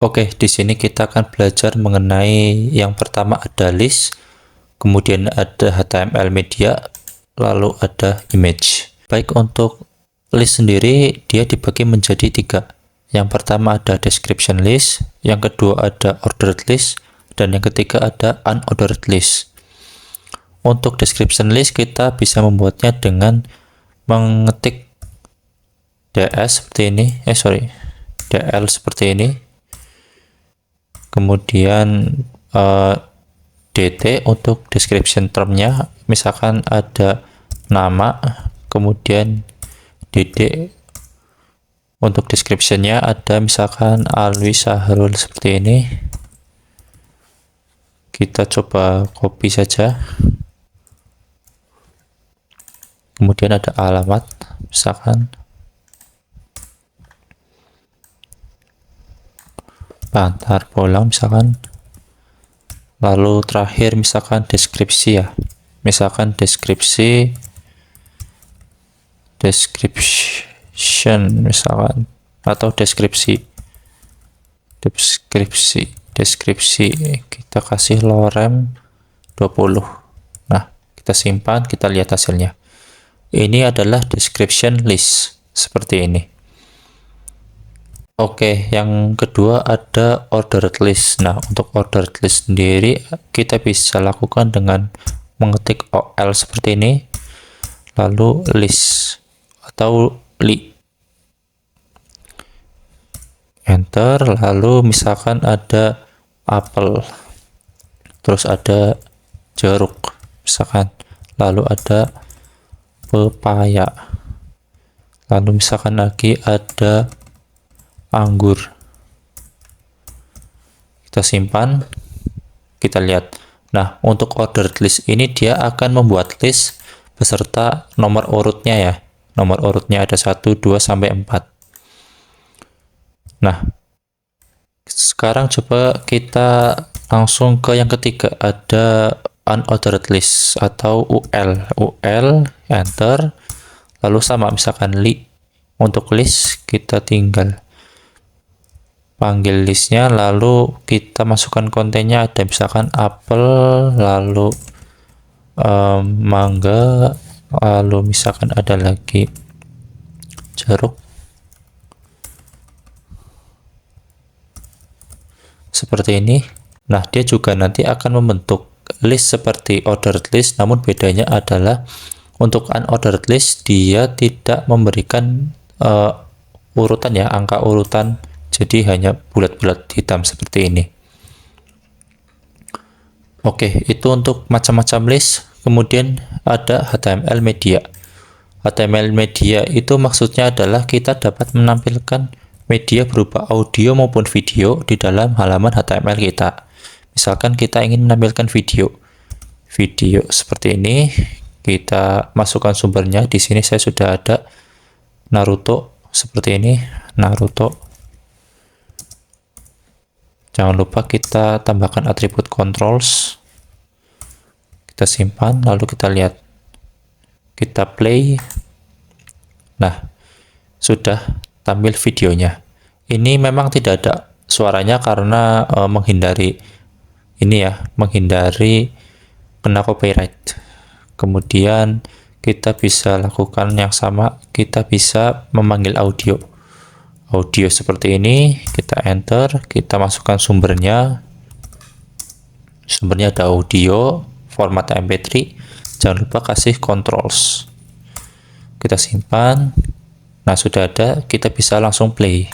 Oke, di sini kita akan belajar mengenai yang pertama ada list, kemudian ada HTML media, lalu ada image. Baik, untuk list sendiri dia dibagi menjadi 3. Yang pertama ada description list, yang kedua ada ordered list, dan yang ketiga ada unordered list. Untuk description list kita bisa membuatnya dengan mengetik ds seperti ini, dl seperti ini. Kemudian dt untuk description termnya, misalkan ada nama, kemudian dd untuk descriptionnya ada misalkan Alwi Sahrul seperti ini. Kita coba copy saja, kemudian ada alamat misalkan Bantar Bolang misalkan, lalu terakhir misalkan deskripsi ya, misalkan description misalkan, atau deskripsi kita kasih lorem 20. Nah, kita simpan, kita lihat hasilnya. Ini adalah description list seperti ini. Oke, yang kedua ada ordered list. Nah, untuk ordered list sendiri kita bisa lakukan dengan mengetik OL seperti ini, lalu list atau li, enter, lalu misalkan ada apel, terus ada jeruk misalkan, lalu ada pepaya, lalu misalkan lagi ada anggur. Kita simpan, kita lihat. Nah, untuk ordered list ini dia akan membuat list beserta nomor urutnya ya. Nomor urutnya ada 1, 2, sampai 4. Nah, sekarang coba kita langsung ke yang ketiga, ada unordered list atau UL. Enter, lalu sama misalkan li. Untuk list kita tinggal panggil listnya, lalu kita masukkan kontennya, ada misalkan apel, lalu mangga, lalu misalkan ada lagi jeruk seperti ini. Nah, dia juga nanti akan membentuk list seperti ordered list, namun bedanya adalah untuk unordered list dia tidak memberikan urutan ya, angka urutan, jadi hanya bulat-bulat hitam seperti ini. Oke, itu untuk macam-macam list. Kemudian ada HTML media. HTML media itu maksudnya adalah kita dapat menampilkan media berupa audio maupun video di dalam halaman HTML kita. Misalkan kita ingin menampilkan video seperti ini, kita masukkan sumbernya. Di sini saya sudah ada Naruto seperti ini, Naruto. Jangan lupa kita tambahkan atribut controls. Kita simpan, lalu kita lihat. Kita play. Nah, sudah tampil videonya. Ini memang tidak ada suaranya karena menghindari ini ya, menghindari kena copyright. Kemudian kita bisa lakukan yang sama, kita bisa memanggil audio seperti ini. Kita enter, kita masukkan sumbernya ada audio format MP3. Jangan lupa kasih controls, kita simpan. Nah, sudah ada, kita bisa langsung play.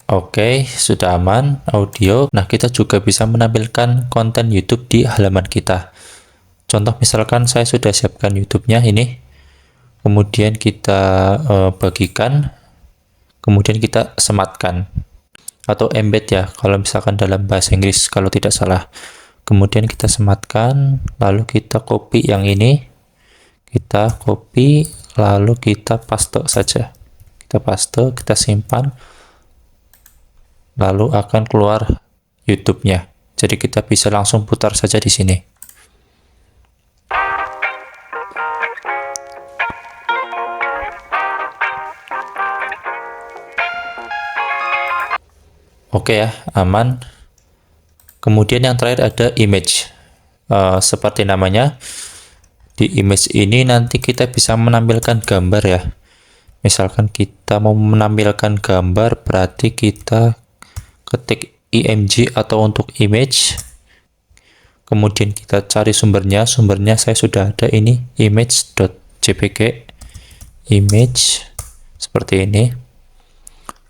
Oke, sudah aman audio. Nah, kita juga bisa menampilkan konten YouTube di halaman kita. Contoh misalkan saya sudah siapkan YouTube-nya ini. Kemudian kita bagikan. Kemudian kita sematkan atau embed ya, kalau misalkan dalam bahasa Inggris kalau tidak salah. Kemudian kita sematkan, lalu kita copy yang ini. Kita copy, lalu kita paste saja. Kita paste, kita simpan. Lalu akan keluar YouTube-nya. Jadi kita bisa langsung putar saja di sini. Oke ya, aman. Kemudian yang terakhir ada image. Seperti namanya, di image ini nanti kita bisa menampilkan gambar ya. Misalkan kita mau menampilkan gambar, berarti kita ketik img atau untuk image, kemudian kita cari sumbernya. Sumbernya saya sudah ada, ini image.jpg, image seperti ini.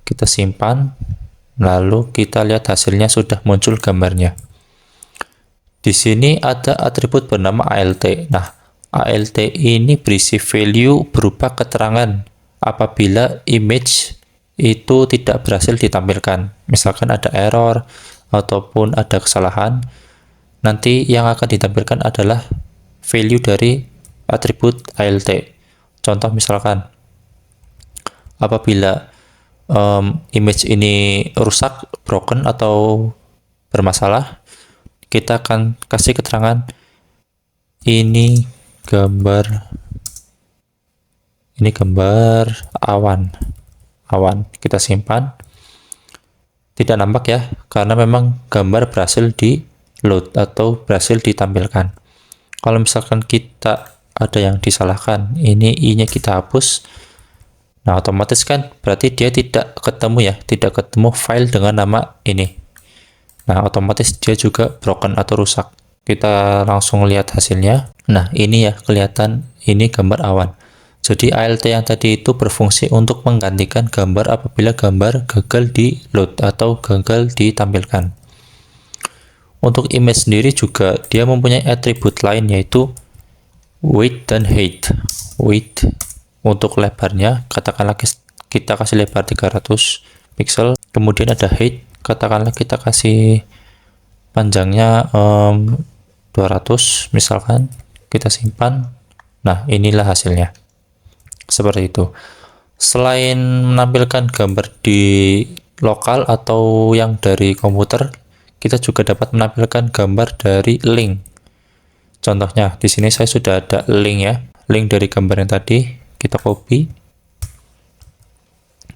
Kita simpan, lalu kita lihat hasilnya sudah muncul gambarnya. Di sini ada atribut bernama alt. Nah, alt ini berisi value berupa keterangan apabila image itu tidak berhasil ditampilkan. Misalkan ada error ataupun ada kesalahan, nanti yang akan ditampilkan adalah value dari atribut alt. Contoh misalkan apabila image ini rusak, broken atau bermasalah, kita akan kasih keterangan ini gambar awan. Kita simpan. Tidak nampak ya, karena memang gambar berhasil di load atau berhasil ditampilkan. Kalau misalkan kita ada yang disalahkan, ini i-nya kita hapus. Nah, otomatis kan berarti dia tidak ketemu ya, tidak ketemu file dengan nama ini. Nah, otomatis dia juga broken atau rusak. Kita langsung lihat hasilnya. Nah, ini ya kelihatan, ini gambar awan. Jadi alt yang tadi itu berfungsi untuk menggantikan gambar apabila gambar gagal di load atau gagal ditampilkan. Untuk image sendiri juga dia mempunyai atribut lain, yaitu width dan height. Width untuk lebarnya, katakanlah kita kasih lebar 300 pixel, kemudian ada height, katakanlah kita kasih panjangnya 200 misalkan, kita simpan. Nah, inilah hasilnya seperti itu. Selain menampilkan gambar di lokal atau yang dari komputer, kita juga dapat menampilkan gambar dari link. Contohnya di sini saya sudah ada link ya, link dari gambar yang tadi. Kita copy,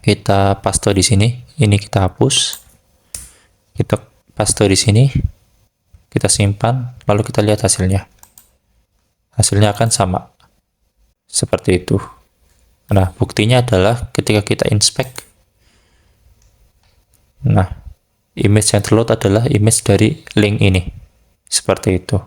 kita paste di sini, ini kita hapus, kita paste di sini, kita simpan, lalu kita lihat hasilnya. Hasilnya akan sama seperti itu. Nah, buktinya adalah ketika kita inspect, nah, image yang terload adalah image dari link ini, seperti itu.